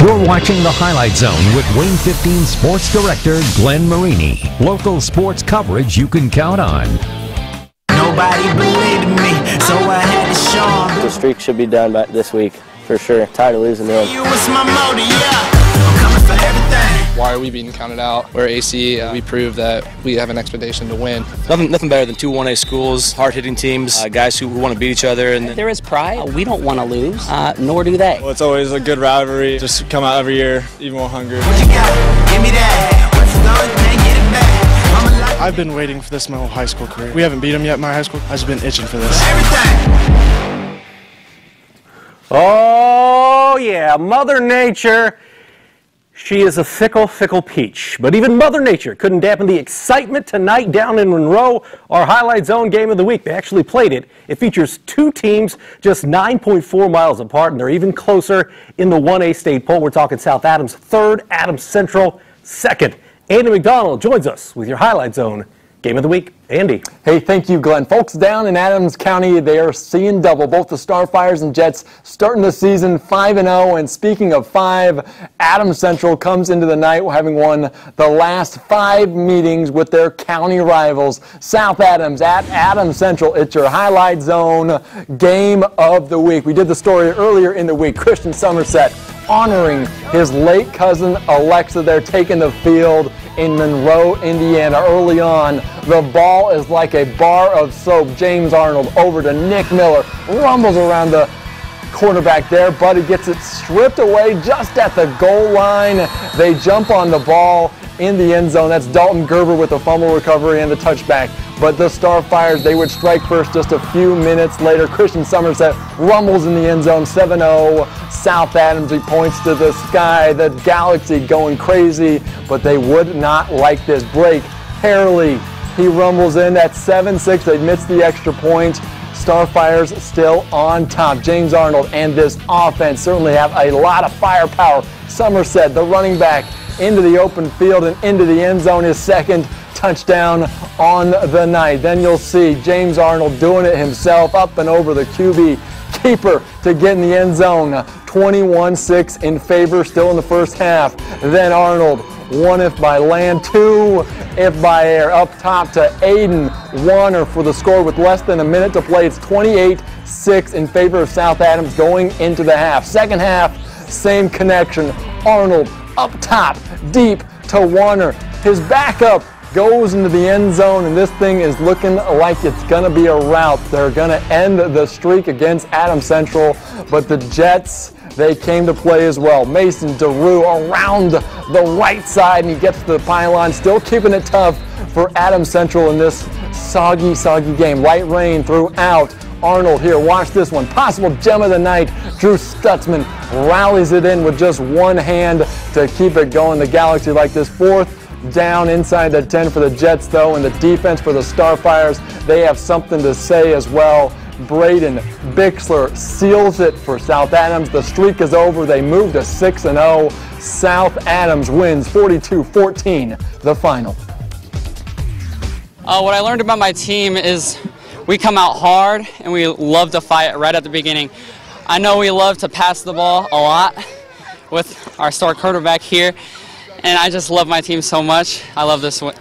You're watching the Highlight Zone with WANE 15 Sports Director Glenn Marini. Local sports coverage you can count on. Nobody believed in me, so I had to show 'em. The streak should be done by this week, for sure. Tired of losing them. You was my motive, yeah. I'm coming for everything. Why are we being counted out? We're AC. We prove that we have an expectation to win. Nothing better than two 1A schools, hard-hitting teams, guys who want to beat each other. And there is pride. We don't want to lose, nor do they. Well, it's always a good rivalry. Just come out every year, even more hungry. What you got? Give me that. What's going? Can't get it back. I've been waiting for this my whole high school career. We haven't beat them yet in my high school. I've just been itching for this. Everything. Oh, yeah, Mother Nature. She is a fickle, fickle peach. But even Mother Nature couldn't dampen the excitement tonight down in Monroe. Our Highlight Zone game of the week. They actually played it. It features two teams just 9.4 miles apart, and they're even closer in the 1A state poll. We're talking South Adams third, Adams Central second. Andy McDonald joins us with your Highlight Zone game of the week. Andy. Hey, thank you, Glenn. Folks, down in Adams County, they are seeing double. Both the Starfires and Jets starting the season 5-0. And speaking of 5, Adams Central comes into the night having won the last 5 meetings with their county rivals. South Adams at Adams Central. It's your Highlight Zone game of the week. We did the story earlier in the week. Christian Somerset honoring his late cousin Alexa. They're taking the field in Monroe, Indiana. Early on, the ball is like a bar of soap. James Arnold over to Nick Miller, rumbles around the quarterback there, but he gets it stripped away just at the goal line. They jump on the ball in the end zone. That's Dalton Gerber with the fumble recovery and the touchback. But the Starfires, they would strike first just a few minutes later. Christian Somerset rumbles in the end zone, 7-0. South Adams, he points to the sky, the galaxy going crazy, but they would not like this break. Harley, he rumbles in at 7-6. They admits the extra point. Starfires still on top. James Arnold and this offense certainly have a lot of firepower. Somerset, the running back, into the open field and into the end zone, his second touchdown on the night. Then you'll see James Arnold doing it himself, up and over the QB keeper to get in the end zone. 21-6 in favor still in the first half. Then Arnold, 1 if by land, 2 if by air. Up top to Aiden Warner for the score with less than a minute to play. It's 28-6 in favor of South Adams going into the half. Second half, same connection. Arnold up top, deep to Warner. His backup goes into the end zone, and this thing is looking like it's going to be a rout. They're going to end the streak against Adams Central, but the Jets, they came to play as well. Mason DeRue around the right side, and he gets to the pylon, still keeping it tough for Adams Central in this soggy game. Light rain throughout. Arnold here, watch this one. Possible gem of the night. Drew Stutzman rallies it in with just one hand to keep it going. The Galaxy like this. Fourth down inside the 10 for the Jets, though, and the defense for the Starfires, they have something to say as well. Braden Bixler seals it for South Adams. The streak is over. They move to 6-0. South Adams wins 42-14, the final. What I learned about my team is we come out hard and we love to fight right at the beginning. I know we love to pass the ball a lot with our star quarterback here, and I just love my team so much. I love this one.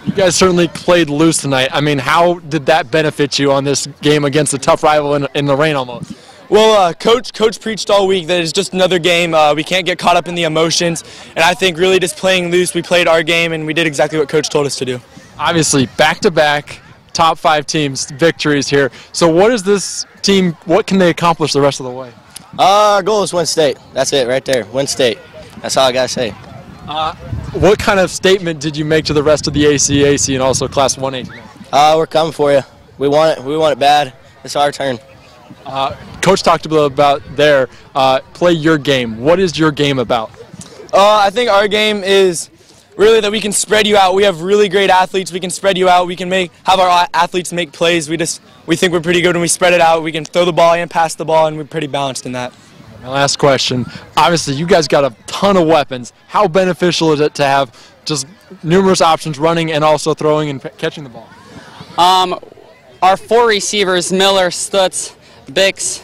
You guys certainly played loose tonight. I mean, how did that benefit you on this game against a tough rival in the rain almost? Well, Coach preached all week that it's just another game. We can't get caught up in the emotions, and I think really just playing loose, we played our game, and we did exactly what Coach told us to do. Obviously, back-to-back top 5 teams victories here. So what is this team, what can they accomplish the rest of the way? Our goal is win state. That's it right there, win state. That's all I got to say. What kind of statement did you make to the rest of the ACAC and also Class 1A? We're coming for you. We want it. We want it bad. It's our turn. Coach talked about there, play your game. What is your game about? I think our game is really that we can spread you out. We have really great athletes. We can spread you out. We can have our athletes make plays. We think we're pretty good when we spread it out. We can throw the ball and pass the ball, and we're pretty balanced in that. My last question. Obviously, you guys got a ton of weapons. How beneficial is it to have just numerous options running and also throwing and catching the ball? Our 4 receivers, Miller, Stutz, Bix,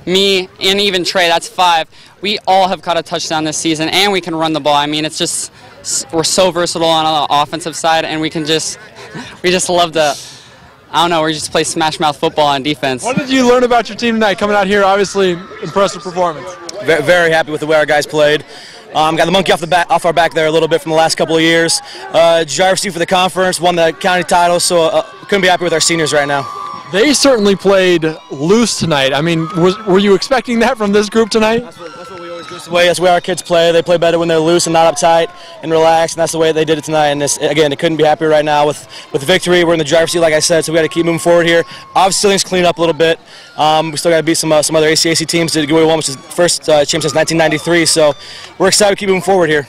me, and even Trey, that's 5. we all have caught a touchdown this season, and we can run the ball. I mean, it's just, we're so versatile on the offensive side, and we just love to, I don't know, we just play smash mouth football on defense. What did you learn about your team tonight coming out here? Obviously, impressive performance. Very happy with the way our guys played. Got the monkey off our back there a little bit from the last couple of years. Driver for the conference, won the county title, so couldn't be happy with our seniors right now. They certainly played loose tonight. I mean, were you expecting that from this group tonight? That's what we always do. That's the way our kids play. They play better when they're loose and not uptight and relaxed, and that's the way they did it tonight. And again, they couldn't be happier right now with the victory. We're in the driver's seat, like I said, so we got to keep moving forward here. Obviously, things clean up a little bit. We still got to beat some other ACAC teams to get what we won, which is the first champ since 1993. So we're excited to keep moving forward here.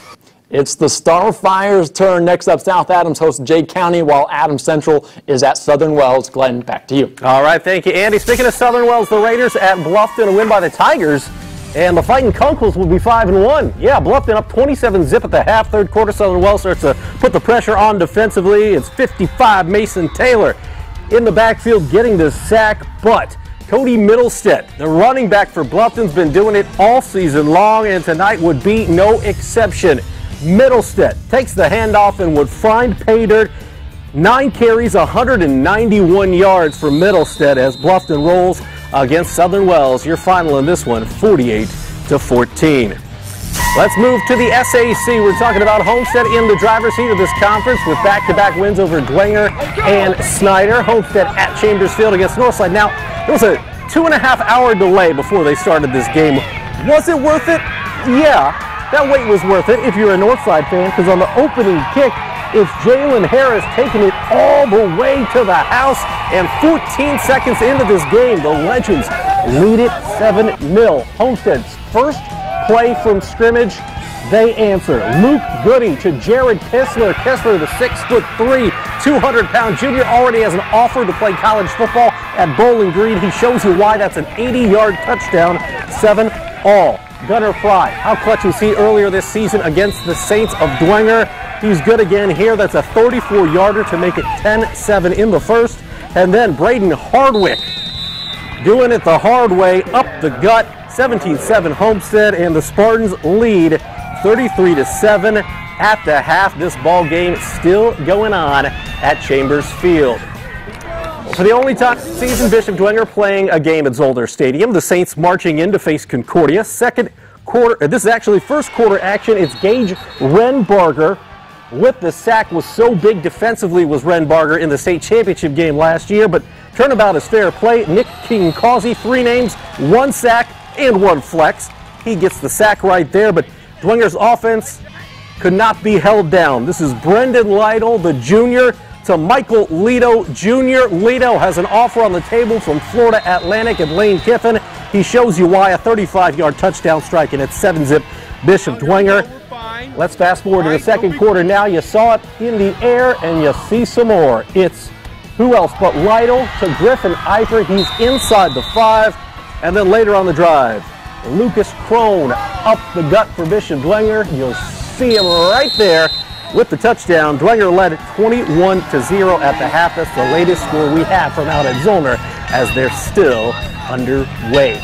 It's the Starfire's turn. Next up, South Adams hosts Jay County, while Adams Central is at Southern Wells. Glenn, back to you. All right, thank you, Andy. Speaking of Southern Wells, the Raiders at BLUFFTON, a win by the Tigers, and the Fighting Conkles will be 5-1. Yeah, BLUFFTON up 27-zip at the half. Third quarter, Southern Wells starts to put the pressure on defensively. It's 55, Mason Taylor in the backfield getting the sack, but Cody Middlestead, the running back for BLUFFTON's been doing it all season long, and tonight would be no exception. Middlestead takes the handoff and would find pay dirt. 9 carries, 191 yards for Middlestead as BLUFFTON rolls against Southern Wells. Your final in this one, 48-14. Let's move to the SAC. We're talking about Homestead in the driver's seat of this conference with back-to-back wins over DWENGER and Snyder. Homestead at Chambersfield against Northside. Now, there was a 2.5-hour delay before they started this game. Was it worth it? Yeah. That wait was worth it if you're a Northside fan, because on the opening kick, it's Jalen Harris taking it all the way to the house, and 14 seconds into this game, the Legends lead it 7-0. Homestead's first play from scrimmage, they answer. Luke Goody to Jared Kessler. Kessler, the 6'3", 200-pound junior, already has an offer to play college football at Bowling Green. He shows you why. That's an 80-yard touchdown, 7-all. Gunnar Fry, how clutch was he earlier this season against the Saints of DWENGER? He's good again here. That's a 34-yarder to make it 10-7 in the first. And then Braden Hardwick doing it the hard way, up the gut, 17-7 Homestead, and the Spartans lead 33-7 at the half. This ball game still going on at Chambers Field. For the only time this season, Bishop DWENGER playing a game at Zolder Stadium. The Saints marching in to face Concordia. Second quarter, this is actually first quarter action. It's Gage Renbarger with the sack. Was so big defensively was Renbarger in the state championship game last year, but turnabout is fair play. Nick King-Causey, 3 names, 1 sack, and 1 flex. He gets the sack right there, but DWENGER's offense could not be held down. This is Brendan Lytle, the junior, to Michael Leto Jr. Leto has an offer on the table from Florida Atlantic and Lane Kiffin. He shows you why, a 35-yard touchdown strike, and it's 7-zip Bishop DWENGER. Let's fast forward to the second quarter now. You saw it in the air, and you see some more. It's who else but Lytle to Griffin Eifer. He's inside the 5, and then later on the drive, Lucas Crone up the gut for Bishop DWENGER. You'll see him right there with the touchdown. DWENGER led 21-0 at the half. That's the latest score we have from out at Zollner as they're still underway.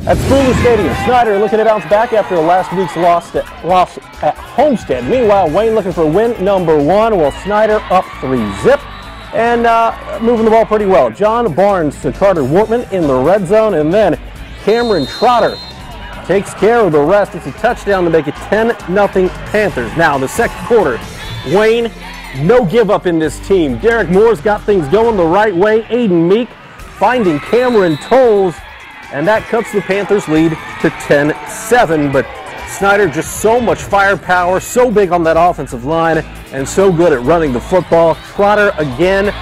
At Spooler Stadium, Snyder looking to bounce back after last week's loss at Homestead. Meanwhile, Wayne looking for win number 1, while Snyder up 3-zip and moving the ball pretty well. John Barnes to Carter Wortman in the red zone, and then Cameron Trotter takes care of the rest. It's a touchdown to make it 10-0 Panthers. Now, the second quarter, Wayne, no give up in this team. Derek Moore's got things going the right way. Aiden Meek finding Cameron Tolles, and that cuts the Panthers lead to 10-7. But Snyder just so much firepower, so big on that offensive line, and so good at running the football. Trotter again.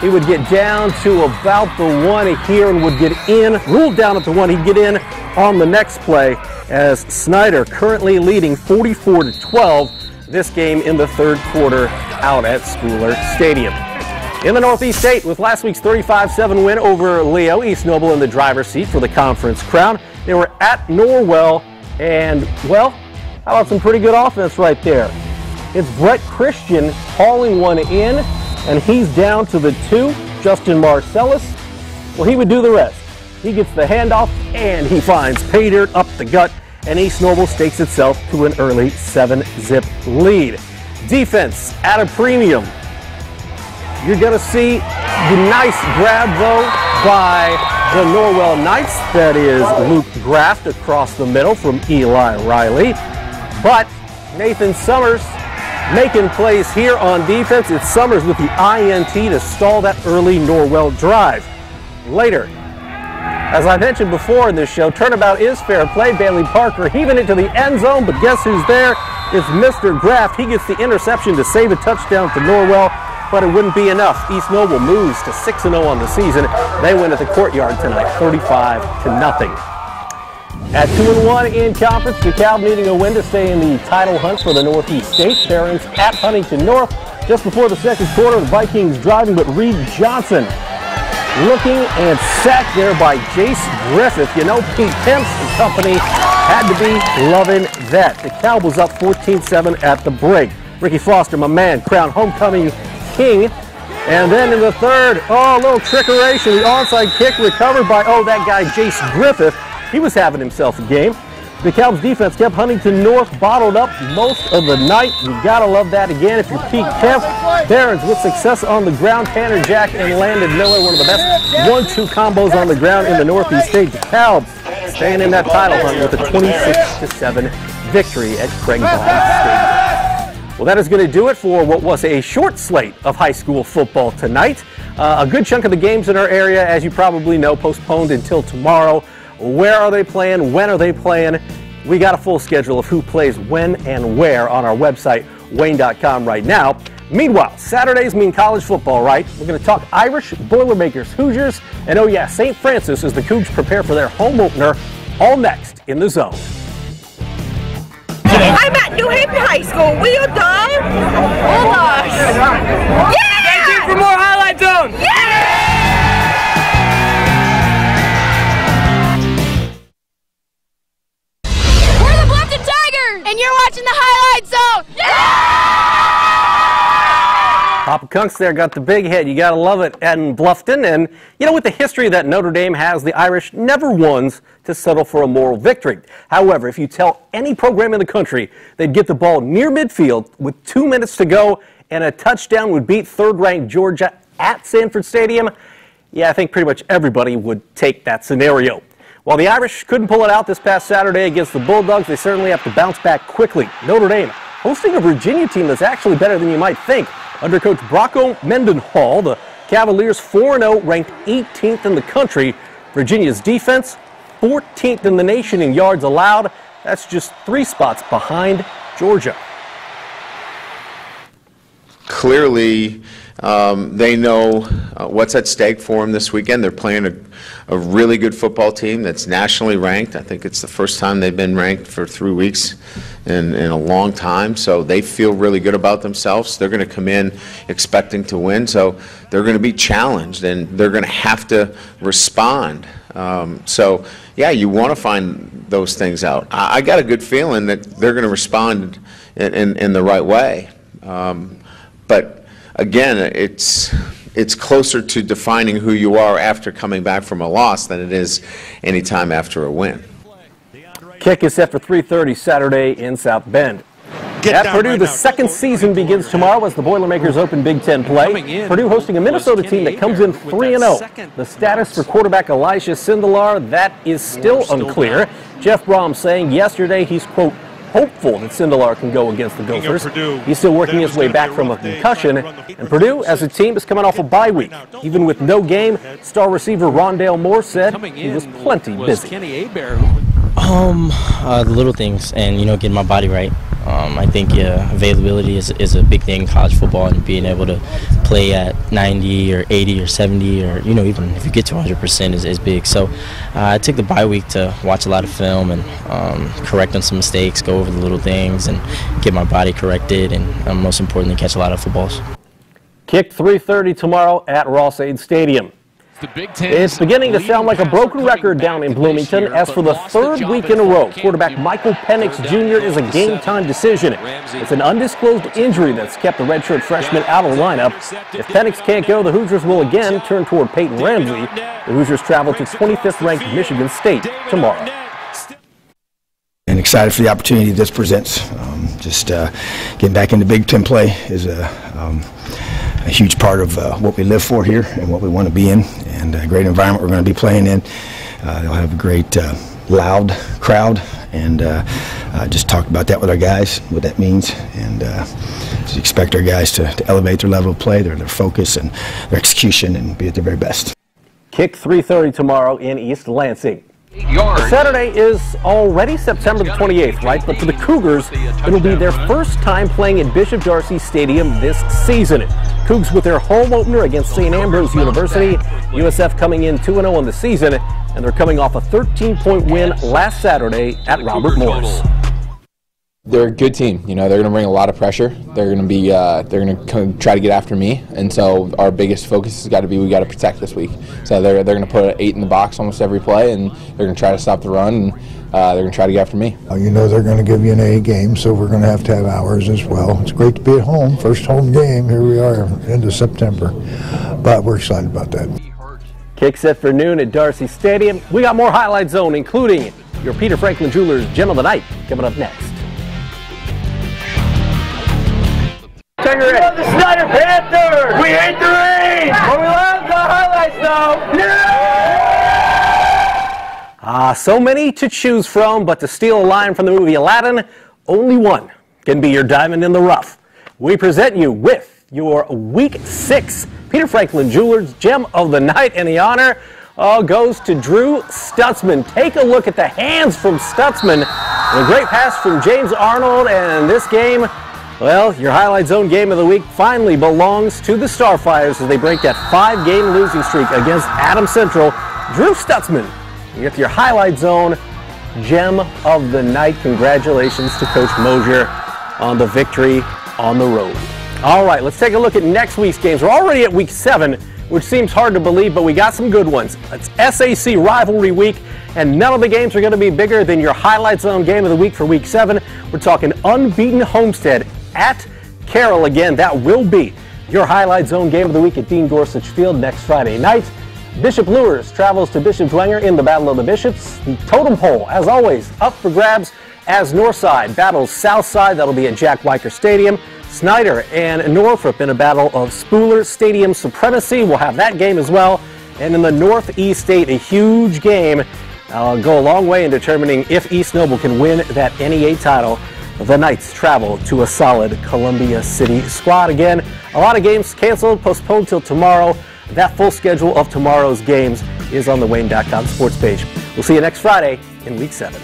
He would get down to about the 1 here and would get in, ruled down at the 1. He'd get in on the next play as Snyder currently leading 44-12 this game in the third quarter out at Spooler Stadium. In the Northeast 8, with last week's 35-7 win over Leo, East Noble in the driver's seat for the conference crown. They were at Norwell, and, well, how about some pretty good offense right there? It's Brett Christian hauling one in, and he's down to the 2. Justin Marcellus, well, he would do the rest. He gets the handoff, and he finds pay dirt up the gut, and East Noble stakes itself to an early 7-zip lead. Defense at a premium. You're going to see the nice grab, though, by the Norwell Knights. That is Luke Graft across the middle from Eli Riley. But Nathan Summers making plays here on defense. It's Summers with the INT to stall that early Norwell drive. Later, as I mentioned before in this show, turnabout is fair play. Bailey Parker heaving it to the end zone, but guess who's there? It's Mr. Graft. He gets the interception to save a touchdown for Norwell, but it wouldn't be enough. East Noble moves to 6-0 on the season. They win at the Courtyard tonight, 35-0. At 2-1 in conference, DeKalb needing a win to stay in the title hunt for the Northeast State. Barons at Huntington North. Just before the second quarter, the Vikings driving, but Reed Johnson looking and sacked there by Jace Griffith. You know, Pete Pence and company had to be loving that. DeKalb was up 14-7 at the break. Ricky Foster, my man, crowned homecoming king. And then in the third, a little trickeration. The onside kick recovered by, that guy Jace Griffith. He was having himself a game. DeKalb's defense kept Huntington North bottled up most of the night. You gotta love that again if you're Pete Kemp. Barons with success on the ground. Tanner Jack and Landon Miller, one of the best 1-2 combos on the ground in the Northeast State. DeKalb staying in that title hunt with a 26-7 victory at Craig Bond Stadium. Well, that is going to do it for what was a short slate of high school football tonight. A good chunk of the games in our area, as you probably know, postponed until tomorrow. Where are they playing? When are they playing? We got a full schedule of who plays when and where on our website, WANE.com right now. Meanwhile, Saturdays mean college football, right? We're going to talk Irish, Boilermakers, Hoosiers, and St. Francis as the Cougs prepare for their home opener, all next in The Zone. I'm at New Haven High School. We are done. Hold on. Yeah! Stay tuned for more Highlight Zone. Yeah! We're the BLUFFTON Tigers, and you're watching the Highlight Zone. Yeah! Papa Kunks there got the big head. You got to love it at BLUFFTON. And, with the history that Notre Dame has, the Irish never ones to settle for a moral victory. However, if you tell any program in the country they'd get the ball near midfield with 2 minutes to go and a touchdown would beat third-ranked Georgia at Sanford Stadium, I think pretty much everybody would take that scenario. While the Irish couldn't pull it out this past Saturday against the Bulldogs, they certainly have to bounce back quickly. Notre Dame hosting a Virginia team that's actually better than you might think. Under coach Brocco Mendenhall, the Cavaliers 4-0, ranked 18th in the country. Virginia's defense, 14th in the nation in yards allowed. That's just 3 spots behind Georgia. Clearly, they know what's at stake for them this weekend. They're playing a really good football team that's nationally ranked. I think it's the first time they've been ranked for 3 weeks in a long time. So they feel really good about themselves. They're going to come in expecting to win. So they're going to be challenged, and they're going to have to respond. You want to find those things out. I got a good feeling that they're going to respond in the right way. But again, it's closer to defining who you are after coming back from a loss than it is any time after a win. Kick is set for 3:30 Saturday in South Bend. At Purdue, the second season begins tomorrow as the Boilermakers open Big Ten play. Purdue hosting a Minnesota team that comes in 3-0. The status for quarterback Elijah Sindelar, that is still unclear. Jeff Brom saying yesterday he's, quote, hopeful that Sindelar can go against the Gophers. He's still working his way back from a concussion. And Purdue, as a team, is coming off a bye week. Even with no game, star receiver Rondale Moore said he was plenty busy. The little things and, getting my body right. I think availability is a big thing in college football, and being able to play at 90 or 80 or 70 or, even if you get to 100% is big. So I took the bye week to watch a lot of film and correct on some mistakes, go over the little things, and get my body corrected, and most importantly, catch a lot of footballs. Kick 3:30 tomorrow at Ross-Ade Stadium. It's beginning to sound like a broken record down in Bloomington, as for the third week in a row, quarterback Michael Penix Jr. is a game-time decision. It's an undisclosed injury that's kept the redshirt freshman out of the lineup. If Penix can't go, the Hoosiers will again turn toward Peyton Ramsey. The Hoosiers travel to 25th-ranked Michigan State tomorrow. And excited for the opportunity this presents. Getting back into Big Ten play is a huge part of what we live for here and what we want to be in, and a great environment we're going to be playing in. They'll have a great loud crowd, and just talked about that with our guys, what that means, and just expect our guys to elevate their level of play, their focus, and their execution, and be at their very best. Kick 3:30 tomorrow in East Lansing. Saturday is already September the 28th, right? But for the Cougars, it'll be their first time playing at Bishop Darcy Stadium this season. Cougs with their home opener against St. Ambrose University. USF coming in 2-0 on the season, and they're coming off a 13-point win last Saturday at Robert Morris. They're a good team. You know, they're going to bring a lot of pressure. They're going to be, they're going to try to get after me, and so our biggest focus has got to be we got to protect this week. So they're going to put an 8 in the box almost every play, and they're going to try to stop the run, and they're going to try to get after me. You know they're going to give you an A game, so we're going to have ours as well. It's great to be at home. First home game. Here we are, end of September, but we're excited about that. Kick set for noon at Darcy Stadium. We got more Highlight Zone, including your Peter Franklin Jewelers Gem of the Night, coming up next. We love the Snyder Panthers! We hate the rain! But we love the highlights though! Yeah! So many to choose from, but to steal a line from the movie Aladdin, only one can be your diamond in the rough. We present you with your Week 6 Peter Franklin Jewelers Gem of the Night, and the honor goes to Drew Stutzman. Take a look at the hands from Stutzman. And a great pass from James Arnold, and this game, well, your Highlight Zone game of the week finally belongs to the Starfires as they break that 5-game losing streak against Adams Central. Drew Stutzman with your Highlight Zone Gem of the Night. Congratulations to Coach Mosier on the victory on the road. All right, let's take a look at next week's games. We're already at Week 7, which seems hard to believe, but we got some good ones. It's SAC Rivalry Week, and none of the games are going to be bigger than your Highlight Zone game of the week for Week 7. We're talking unbeaten Homestead at Carroll again. That will be your Highlight Zone game of the week at Dean Gorsuch Field next Friday night. Bishop Lures travels to Bishop Dwenger in the Battle of the Bishops. The totem pole, as always, up for grabs as Northside battles Southside. That'll be at Jack Weicker Stadium. Snyder and Northrop in a battle of Spooler Stadium supremacy. We'll have that game as well. And in the Northeast State, a huge game. Go a long way in determining if East Noble can win that NEA title. The Knights travel to a solid Columbia City squad. Again, a lot of games canceled, postponed till tomorrow. That full schedule of tomorrow's games is on the WANE.com sports page. We'll see you next Friday in Week 7.